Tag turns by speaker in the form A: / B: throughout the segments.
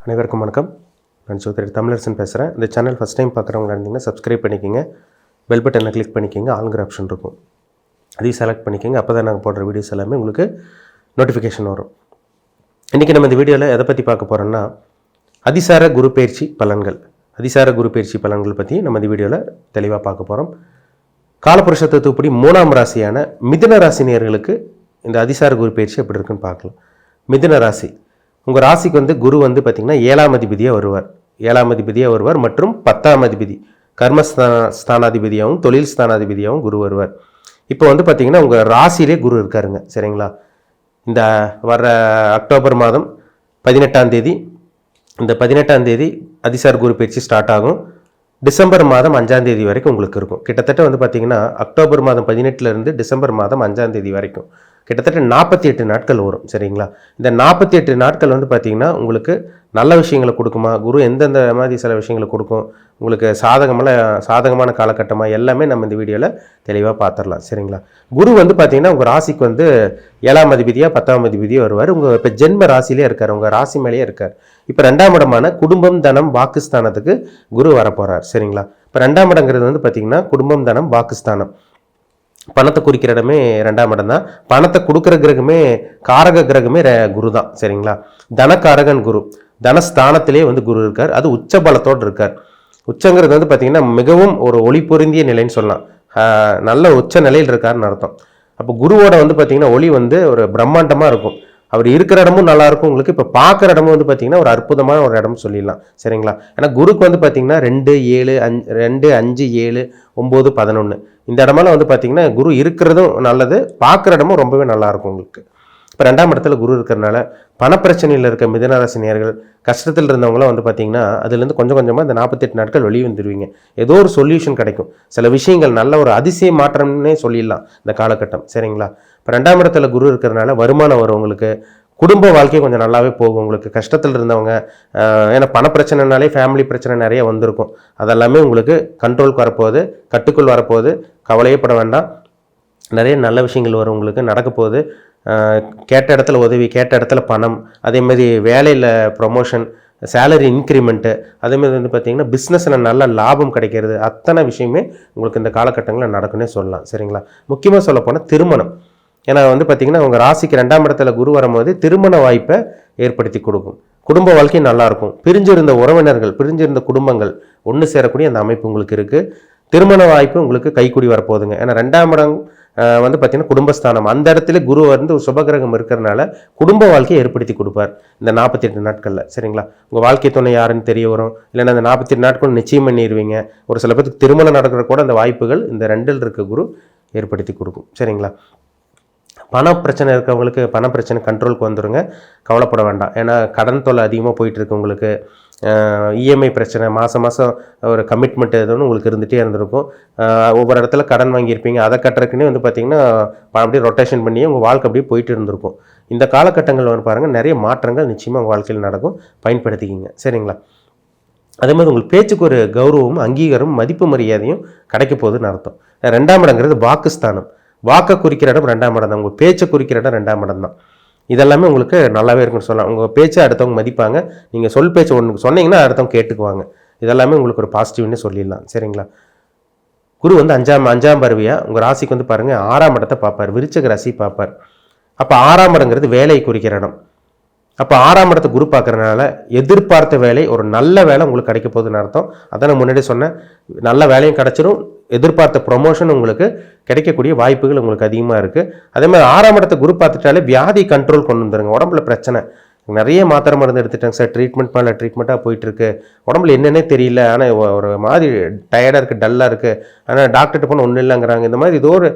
A: அனைவருக்கும் வணக்கம். நான் சோதரி தமிழரசன் பேசுகிறேன். இந்த சேனல் ஃபஸ்ட் டைம் பார்க்குறவங்களா இருந்தீங்கன்னா சப்ஸ்கிரைப் பண்ணிக்கோங்க, பெல் பட்டனை கிளிக் பண்ணிக்கோங்க, ஆளுங்கிற ஆப்ஷன் இருக்கும், அதையும் செலக்ட் பண்ணிக்கோங்க. அப்போ தான் நாங்கள் போடுற வீடியோஸ் எல்லாமே உங்களுக்கு நோட்டிஃபிகேஷன் வரும். இன்றைக்கி நம்ம இந்த வீடியோவில் எதை பற்றி பார்க்க போகிறோன்னா, அதிசார குரு பயிற்சி பலன்கள். அதிசார குரு பயிற்சி பலன்கள் பற்றி நம்ம இந்த வீடியோவில் தெளிவாக பார்க்க போகிறோம். காலபுருஷ தத்துவப்படி 3ஆம் ராசியான மிதுன ராசி நேயர்களுக்கு இந்த அதிசார குரு பயிற்சி எப்படி இருக்குன்னு பார்க்கலாம். மிதுன ராசி, உங்கள் ராசிக்கு குரு பார்த்திங்கன்னா 7ஆம் அதிபதியாக வருவார் மற்றும் 10ஆம் அதிபதி கர்மஸ்தானாதிபதியாகவும் தொழில் ஸ்தானாதிபதியாகவும் குரு வருவார். இப்போ பார்த்திங்கன்னா உங்கள் ராசியிலே குரு இருக்காருங்க. சரிங்களா? இந்த வர்ற அக்டோபர் மாதம் 18ஆம் தேதி, இந்த 18ஆம் தேதி அதிசார குரு பயிற்சி ஸ்டார்ட் ஆகும். டிசம்பர் மாதம் 5ஆம் தேதி வரைக்கும் உங்களுக்கு இருக்கும். கிட்டத்தட்ட பார்த்திங்கன்னா அக்டோபர் மாதம் 18 டிசம்பர் மாதம் 5ஆம் தேதி வரைக்கும் கிட்டத்தட்ட 48 நாட்கள் வரும். சரிங்களா? இந்த 48 நாட்கள் பார்த்திங்கன்னா உங்களுக்கு நல்ல விஷயங்களை கொடுக்குமா, குரு எந்தெந்த மாதிரி சில விஷயங்களை கொடுக்கும், உங்களுக்கு சாதகமான காலகட்டமாக எல்லாமே நம்ம இந்த வீடியோவில் தெளிவாக பார்த்துடலாம். சரிங்களா? குரு பார்த்திங்கன்னா உங்கள் ராசிக்கு 7ஆம் அதிபதியாக 10ஆம் அதிபதியாக வருவார். உங்கள் இப்போ ஜென்ம ராசியிலே இருக்கார், உங்கள் ராசி மேலேயே இருக்கார். இப்போ 2ஆம் இடமான குடும்பம் தனம் வாக்குஸ்தானத்துக்கு குரு வரப்போகிறார். சரிங்களா? இப்போ 2ஆம் இடங்கிறது பார்த்திங்கன்னா குடும்பம் தனம் வாக்குஸ்தானம், பணத்தை குறிக்கிற இடமே 2ஆம் இடம் தான். பணத்தை கொடுக்குற கிரகமே காரக கிரகமே குரு தான். சரிங்களா? தனக்காரகன் குரு, தனஸ்தானத்திலே குரு இருக்கார். அது உச்ச பலத்தோடு இருக்கார். உச்சங்கிறது பார்த்திங்கன்னா மிகவும் ஒரு ஒளி பொருந்திய நிலைன்னு சொல்லலாம். நல்ல உச்ச நிலையில் இருக்காருன்னு அர்த்தம். அப்போ குருவோட பார்த்திங்கன்னா ஒளி ஒரு பிரம்மாண்டமாக இருக்கும். அவர் இருக்கிற இடமும் நல்லாயிருக்கும். உங்களுக்கு இப்போ பார்க்குற இடமும் பார்த்திங்கன்னா ஒரு அற்புதமான ஒரு இடம் சொல்லிடலாம். சரிங்களா? ஏன்னா குருக்கு பார்த்திங்கன்னா 2, 7, 2, 5, 7, 9, 11 இந்த இடமெல்லாம் பார்த்திங்கன்னா குரு இருக்கிறதும் நல்லது, பார்க்குற இடமும் ரொம்பவே நல்லாயிருக்கும் உங்களுக்கு. இப்போ 2ஆம் இடத்துல குரு இருக்கிறனால பணப்பிரச்சனையில் இருக்க மிதுனராசி நேயர்கள், கஷ்டத்தில் இருந்தவங்களாம் பார்த்திங்கன்னா அதுலேருந்து கொஞ்சம் கொஞ்சமாக இந்த 48 நாட்கள் வெளியே வந்துடுவீங்க. ஏதோ ஒரு சொல்யூஷன் கிடைக்கும். சில விஷயங்கள் நல்ல ஒரு அதிசய மாற்றம்னே சொல்லிடலாம் இந்த காலகட்டம். சரிங்களா? இப்போ 2ஆம் இடத்துல குரு இருக்கிறனால வருமானம் வரும் உங்களுக்கு. குடும்ப வாழ்க்கை கொஞ்சம் நல்லாவே போகும் உங்களுக்கு. கஷ்டத்தில் இருந்தவங்க, ஏன்னா பணப்பிரச்சனைனாலே ஃபேமிலி பிரச்சனை நிறைய வந்திருக்கும். அதெல்லாமே உங்களுக்கு கண்ட்ரோலுக்கு வரப்போகுது, கட்டுக்குள் வரப்போகுது. கவலையே பட வேண்டாம். நிறைய நல்ல விஷயங்கள் வரும் உங்களுக்கு, நடக்க போகுது. கேட்ட இடத்துல உதவி, கேட்ட இடத்துல பணம், அதேமாதிரி வேலையில் ப்ரொமோஷன், சேலரி இன்க்ரிமெண்ட்டு, அதேமாதிரி பார்த்திங்கன்னா பிஸ்னஸில் நல்ல லாபம் கிடைக்கிறது, அத்தனை விஷயமே உங்களுக்கு இந்த காலகட்டங்களில் நடக்குன்னே சொல்லலாம். சரிங்களா? முக்கியமாக சொல்லப்போனால் திருமணம். ஏன்னா பார்த்திங்கன்னா உங்கள் ராசிக்கு 2ஆம் இடத்துல குரு வரும்போது திருமண வாய்ப்பை ஏற்படுத்தி கொடுக்கும். குடும்ப வாழ்க்கை நல்லாயிருக்கும். பிரிஞ்சிருந்த உறவினர்கள், பிரிஞ்சிருந்த குடும்பங்கள் ஒன்று சேரக்கூடிய அந்த அமைப்பு உங்களுக்கு இருக்குது. திருமண வாய்ப்பு உங்களுக்கு கைக்கூடி வரப்போகுதுங்க. ஏன்னா 2ஆம் இடம் பார்த்திங்கன்னா குடும்பஸ்தானம், அந்த இடத்துல குரு ஒரு சுபகிரகம் இருக்கிறனால குடும்ப வாழ்க்கையை ஏற்படுத்தி கொடுப்பார் இந்த 48 நாட்களில். சரிங்களா? உங்கள் வாழ்க்கை துணை யாருன்னு தெரிய வரும். இல்லைன்னா அந்த 48 நாட்கள் நிச்சயம் பண்ணிடுவீங்க. ஒரு சில பேருக்கு திருமணம் நடக்கிற கூட அந்த வாய்ப்புகள் இந்த 2இல் இருக்க குரு ஏற்படுத்தி கொடுக்கும். சரிங்களா? பண பிரச்சனை இருக்கவங்களுக்கு பண பிரச்சனை கண்ட்ரோலுக்கு வந்துடுங்க, கவலைப்பட வேண்டாம். ஏன்னா கடன் தொல்லை அதிகமாக போயிட்டுருக்கு உங்களுக்கு. இஎம்ஐ பிரச்சனை, மாதம் ஒரு கமிட்மெண்ட் எதுவும் உங்களுக்கு இருந்துகிட்டே இருந்திருக்கும். ஒவ்வொரு இடத்துல கடன் வாங்கியிருப்பீங்க, அதை கட்டுறதுக்குன்னே பார்த்திங்கன்னா அப்படியே ரொட்டேஷன் பண்ணியே உங்கள் வாழ்க்கை அப்படியே போயிட்டு இருந்திருக்கும். இந்த காலகட்டங்கள் பாருங்கள், நிறைய மாற்றங்கள் நிச்சயமாக உங்கள் வாழ்க்கையில் நடக்கும், பயன்படுத்திக்கிங்க. சரிங்களா? அதே மாதிரி உங்களுக்கு பேச்சுக்கு ஒரு கௌரவமும் அங்கீகாரம் மதிப்பு மரியாதையும் கிடைக்க போகுதுன்னு அர்த்தம். 2ஆம் இடங்கிறது வாக்குஸ்தானம். வாக்கை குறிக்கிற இடம் 2ஆம் இடம் தான். உங்கள் பேச்சை குறிக்கிற இடம் 2ஆம் இடம் தான். இதெல்லாமே உங்களுக்கு நல்லாவே இருக்குன்னு சொல்லலாம். உங்கள் பேச்சை அடுத்தவங்க மதிப்பாங்க. நீங்கள் சொல் பேச்சு ஒன்று சொன்னீங்கன்னா அடுத்தவங்க கேட்டுக்குவாங்க. இதெல்லாமே உங்களுக்கு ஒரு பாசிட்டிவ்னு சொல்லிடலாம். சரிங்களா? குரு 5ஆம் பார்வையாக உங்கள் ராசிக்கு பாருங்கள் 6ஆம் இடத்தை பார்ப்பார், விருச்சிக ராசி பார்ப்பார். அப்போ 6ஆம் இடங்கிறது வேலையை குறிக்கிற இடம். அப்போ 6ஆம் இடத்தை குரு பார்க்குறதுனால எதிர்பார்த்த வேலை, ஒரு நல்ல வேலை உங்களுக்கு கிடைக்க போகுதுன்னு அர்த்தம். அதான் நான் முன்னாடி சொன்னேன், நல்ல வேலையும் கிடச்சிரும், எதிர்பார்த்த ப்ரொமோஷன் உங்களுக்கு கிடைக்கக்கூடிய வாய்ப்புகள் உங்களுக்கு அதிகமாக இருக்குது. அதே மாதிரி 6ஆம் இடத்தை குரு பார்த்துட்டாலே வியாதி கண்ட்ரோல் கொண்டு வந்துருங்க. உடம்புல பிரச்சனை, நிறைய மாத்திரை மருந்து எடுத்துட்டாங்க சார், ட்ரீட்மெண்ட் மேலே ட்ரீட்மெண்ட்டாக போயிட்டுருக்கு, உடம்புல என்னென்னே தெரியல, ஆனால் ஒரு மாதிரி டயர்டாக இருக்குது, டல்லாக இருக்குது, ஆனால் டாக்டர்கிட்ட போனால் ஒன்றும் இல்லைங்கிறாங்க. இந்த மாதிரி ஏதோ ஒரு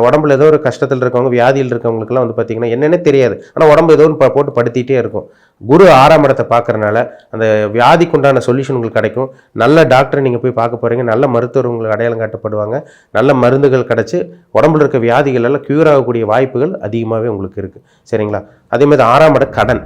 A: உடம்புல ஏதோ ஒரு கஷ்டத்தில் இருக்கவங்க, வியாதியில் இருக்கவங்களுக்குலாம் பார்த்திங்கன்னா என்னென்னே தெரியாது, ஆனால் உடம்பு ஏதோ ஒன்று போட்டு படுத்திகிட்டே இருக்கும். குரு 6ஆம் இடத்தை பார்க்குறனால அந்த வியாதிக்குண்டான சொல்யூஷன் உங்களுக்கு கிடைக்கும். நல்ல டாக்டரை நீங்கள் போய் பார்க்க போகிறீங்க, நல்ல மருத்துவர் உங்களுக்கு அடையாளம் காட்டப்படுவாங்க, நல்ல மருந்துகள் கிடச்சி உடம்புல இருக்க வியாதிகள் எல்லாம் க்யூர் ஆகக்கூடிய வாய்ப்புகள் அதிகமாகவே உங்களுக்கு இருக்குது. சரிங்களா? அதே மாதிரி 6ஆம் இடம் கடன்,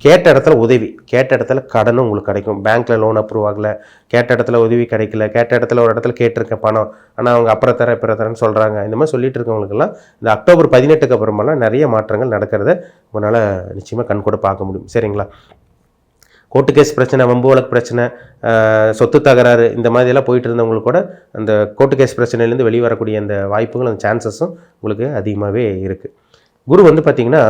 A: கேட்ட இடத்துல உதவி, கேட்ட இடத்துல கடனும் உங்களுக்கு கிடைக்கும். பேங்க்கில் லோன் அப்ரூவ் ஆகலை, கேட்ட இடத்துல உதவி கிடைக்கல, கேட்ட இடத்துல ஒரு இடத்துல கேட்டிருக்க பணம், ஆனால் அவங்க அப்புறம் தரேன்னு சொல்கிறாங்க. இந்த மாதிரி சொல்லிட்டு இருக்கவங்களுக்கெல்லாம் இந்த அக்டோபர் 18க்கு அப்புறமெல்லாம் நிறைய மாற்றங்கள் நடக்கிறத உங்களால் நிச்சயமாக கண் கூட பார்க்க முடியும். சரிங்களா? கோர்ட்டு கேஸ் பிரச்சனை, வம்பு வழக்கு பிரச்சனை, சொத்து தகராறு இந்த மாதிரியெல்லாம் போயிட்டு இருந்தவங்களுக்கு கூட அந்த கோர்ட்டு கேஸ் பிரச்சனையிலேருந்து வெளியே வரக்கூடிய அந்த வாய்ப்புகள், அந்த சான்சஸும் உங்களுக்கு அதிகமாகவே இருக்குது. குரு வந்து பார்த்திங்கன்னா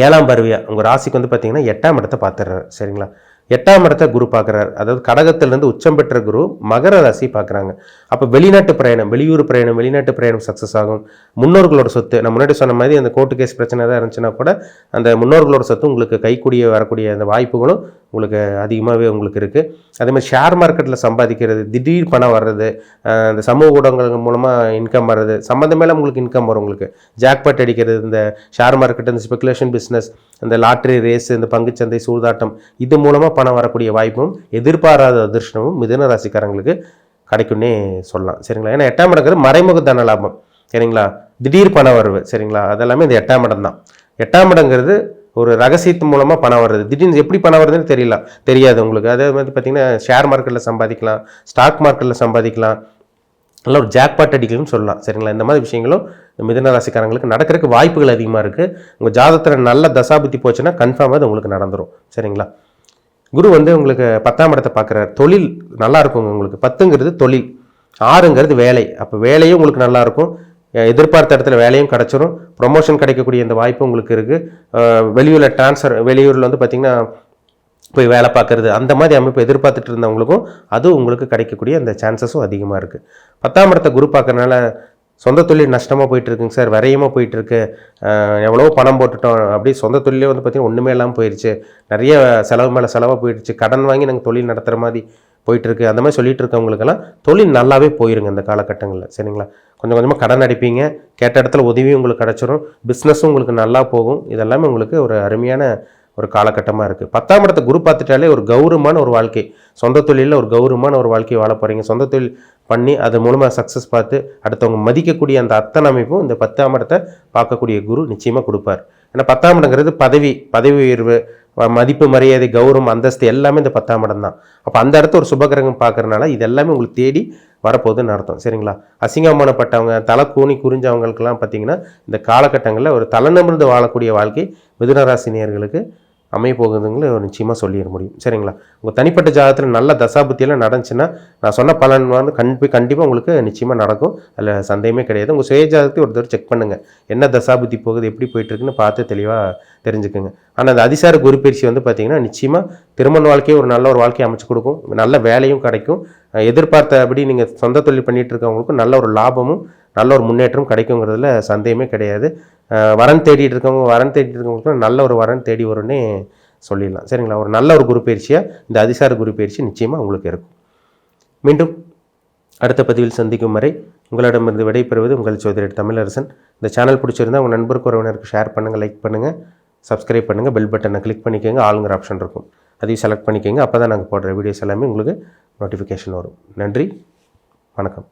A: 7ஆம் பார்வையாக உங்கள் ராசிக்கு வந்து பார்த்திங்கன்னா 8ஆம் இடத்தை பார்த்துடுறாரு. சரிங்களா? 8ஆம் இடத்தை குரு பார்க்குறாரு. அதாவது கடகத்திலேருந்து உச்சம் பெற்ற குரு மகர ராசி பார்க்குறாங்க. அப்போ வெளிநாட்டு பிரயாணம், வெளியூர் பிரயாணம், வெளிநாட்டு பிரயாணம் சக்ஸஸ் ஆகும். முன்னோர்களோட சொத்து, நான் முன்னாடி சொன்ன மாதிரி அந்த கோர்ட்டு கேஸ் பிரச்சனை தான் இருந்துச்சுன்னா கூட அந்த முன்னோர்களோட சொத்து உங்களுக்கு கைக்கூடிய வரக்கூடிய அந்த வாய்ப்புகளும் உங்களுக்கு அதிகமாகவே உங்களுக்கு இருக்குது. அதேமாதிரி ஷேர் மார்க்கெட்டில் சம்பாதிக்கிறது, திடீர் பணம் வர்றது, இந்த சமூக ஊடகங்கள் மூலமாக இன்கம் வர்றது, சம்மந்தமேல உங்களுக்கு இன்கம் வரும். உங்களுக்கு ஜாக்பாட் அடிக்கிறது, இந்த ஷேர் மார்க்கெட், இந்த ஸ்பெகுலேஷன் பிஸ்னஸ், இந்த லாட்ரி ரேஸ், இந்த பங்குச்சந்தை சூதாட்டம், இது மூலமாக பணம் வரக்கூடிய வாய்ப்பும் எதிர்பாராத அதிர்ஷ்டமும் மிதுன ராசிக்காரங்களுக்கு கிடைக்கும்னே சொல்லலாம். சரிங்களா? ஏன்னா 8ஆம் இடங்கிறது மறைமுக தன லாபம். சரிங்களா? திடீர் பண வரவு. சரிங்களா? அதெல்லாமே இந்த 8ஆம் இடம் தான். 8ஆம் இடங்கிறது ஒரு ரகசியத்து மூலமாக பணம் வருது. திடீர்னு எப்படி பணம் வருதுன்னு தெரியாது உங்களுக்கு. அதே மாதிரி பார்த்தீங்கன்னா ஷேர் மார்க்கெட்டில் சம்பாதிக்கலாம், ஸ்டாக் மார்க்கெட்டில் சம்பாதிக்கலாம், நல்ல ஒரு ஜாக்பாட் அடிக்கணும்னு சொல்லலாம். சரிங்களா? இந்த மாதிரி விஷயங்களும் மிதுன ராசிக்காரங்களுக்கு நடக்கிறதுக்கு வாய்ப்புகள் அதிகமாக இருக்குது. உங்கள் ஜாதகத்தில் நல்ல தசாபுத்தி போச்சுன்னா கன்ஃபார்மாக அது உங்களுக்கு நடந்துடும். சரிங்களா? குரு வந்து உங்களுக்கு 10ஆம் இடத்தை பார்க்குறாரு. தொழில் நல்லா இருக்குங்க உங்களுக்கு. 10ங்கிறது தொழில், 6ங்கிறது வேலை. அப்போ வேலையும் உங்களுக்கு நல்லாயிருக்கும், எதிர்பார்த்த இடத்துல வேலையும் கிடச்சிரும், ப்ரொமோஷன் கிடைக்கக்கூடிய இந்த வாய்ப்பு உங்களுக்கு இருக்குது. வெளியூரில் ட்ரான்ஸ்ஃபர், வெளியூரில் வந்து பார்த்திங்கன்னா போய் வேலை பார்க்குறது, அந்த மாதிரி அமைப்பு எதிர்பார்த்துட்டு இருந்தவங்களுக்கும் அதுவும் உங்களுக்கு கிடைக்கக்கூடிய அந்த சான்சஸும் அதிகமாக இருக்குது. 10ஆம் இடத்தை குரு பார்க்கறனால சொந்த தொழில் நஷ்டமாக போயிட்டுருக்குங்க சார், விரையமாக போயிட்டுருக்கு, எவ்வளோ பணம் போட்டுட்டோம், அப்படி சொந்த தொழிலே வந்து பார்த்திங்கன்னா ஒன்றுமே இல்லாமல் போயிடுச்சு, நிறைய செலவு மேலே செலவாக போயிடுச்சு, கடன் வாங்கி நாங்கள் தொழில் நடத்துகிற மாதிரி போயிட்டுருக்கு, அந்த மாதிரி சொல்லிட்டு இருக்கவங்களுக்கெல்லாம் தொழில் நல்லாவே போயிருங்க இந்த காலகட்டங்களில். சரிங்களா? கொஞ்சம் கொஞ்சமாக கடன் அடிப்பீங்க, கேட்ட இடத்துல உதவியும் உங்களுக்கு கிடச்சிரும், பிஸ்னஸும் உங்களுக்கு நல்லா போகும். இதெல்லாமே உங்களுக்கு ஒரு அருமையான ஒரு காலகட்டமாக இருக்குது. 10ஆம் இடத்தை குரு பார்த்துட்டாலே ஒரு கௌரவமான ஒரு வாழ்க்கை, சொந்த தொழிலில் ஒரு கௌரவமான ஒரு வாழ்க்கையை வாழ போகிறீங்க. சொந்த தொழில் பண்ணி அது மூலமாக சக்ஸஸ் பார்த்து அடுத்தவங்க மதிக்கக்கூடிய அந்த அத்தனை அமைப்பும் இந்த 10ஆம் இடத்தை பார்க்கக்கூடிய குரு நிச்சயமாக கொடுப்பார். ஏன்னா 10ஆம் இடங்கிறது பதவி உயர்வு, மதிப்பு, மரியாதை, கௌரவம், அந்தஸ்து எல்லாமே இந்த 10ஆம் இடம் தான். அப்போ அந்த இடத்த ஒரு சுபகிரகம் பார்க்கறனால இது எல்லாமே உங்களுக்கு தேடி வரப்போகுதுன்னு அர்த்தம். சரிங்களா? அசிங்கமானப்பட்டவங்க, தலை கூனி குறிஞ்சவங்களுக்கெல்லாம் பார்த்தீங்கன்னா இந்த காலகட்டங்களில் ஒரு தலை நிமிர்ந்து வாழக்கூடிய வாழ்க்கை மிதுனராசி நேயர்களுக்கு அமைய போகுதுங்களை நிச்சயமாக சொல்லிட முடியும். சரிங்களா? உங்கள் தனிப்பட்ட ஜாதகத்தில் நல்ல தசாபுத்தியெல்லாம் நடந்துச்சுன்னா நான் சொன்ன பலன் வந்து கண்டிப்பாக உங்களுக்கு நிச்சயமாக நடக்கும். அதில் சந்தேகமே கிடையாது. உங்கள் சுய ஜாதகத்தை ஒரு தடவை செக் பண்ணுங்கள், என்ன தசாபுத்தி போகுது, எப்படி போயிட்டுருக்குன்னு பார்த்து தெளிவாக தெரிஞ்சுக்குங்க. ஆனால் அந்த அதிசார குரு பயிற்சி வந்து பார்த்திங்கன்னா நிச்சயமாக திருமண வாழ்க்கையை ஒரு நல்ல ஒரு வாழ்க்கையை அமைச்சு கொடுக்கும், நல்ல வேலையும் கிடைக்கும், எதிர்பார்த்தபடி நீங்கள் சொந்த தொழில் பண்ணிகிட்டு இருக்கவங்களுக்கும் நல்ல ஒரு லாபமும் நல்ல ஒரு முன்னேற்றம் கிடைக்குங்கிறதுல சந்தேகமே கிடையாது. வரன் தேடிட்டு இருக்கவங்களுக்கு நல்ல ஒரு வரன் தேடி வரும்னே சொல்லிடலாம். சரிங்களா? ஒரு நல்ல ஒரு குரு பயிற்சியாக இந்த அதிசார குரு பயிற்சி நிச்சயமாக உங்களுக்கு இருக்கும். மீண்டும் அடுத்த பதிவில் சந்திக்கும் வரை உங்களிடமிருந்து விடைபெறுவது உங்கள் ஜோதிடர் தமிழரசன். இந்த சேனல் பிடிச்சிருந்தால் உங்கள் நண்பருக்கு உறவினருக்கு ஷேர் பண்ணுங்கள், லைக் பண்ணுங்கள், சப்ஸ்கிரைப் பண்ணுங்கள், பெல் பட்டனை கிளிக் பண்ணிக்கோங்க, ஆளுங்கிற ஆப்ஷன் இருக்கும், அதையும் செலக்ட் பண்ணிக்கோங்க. அப்போ தான் நாங்கள் போடுற வீடியோஸ் எல்லாமே உங்களுக்கு நோட்டிஃபிகேஷன் வரும். நன்றி, வணக்கம்.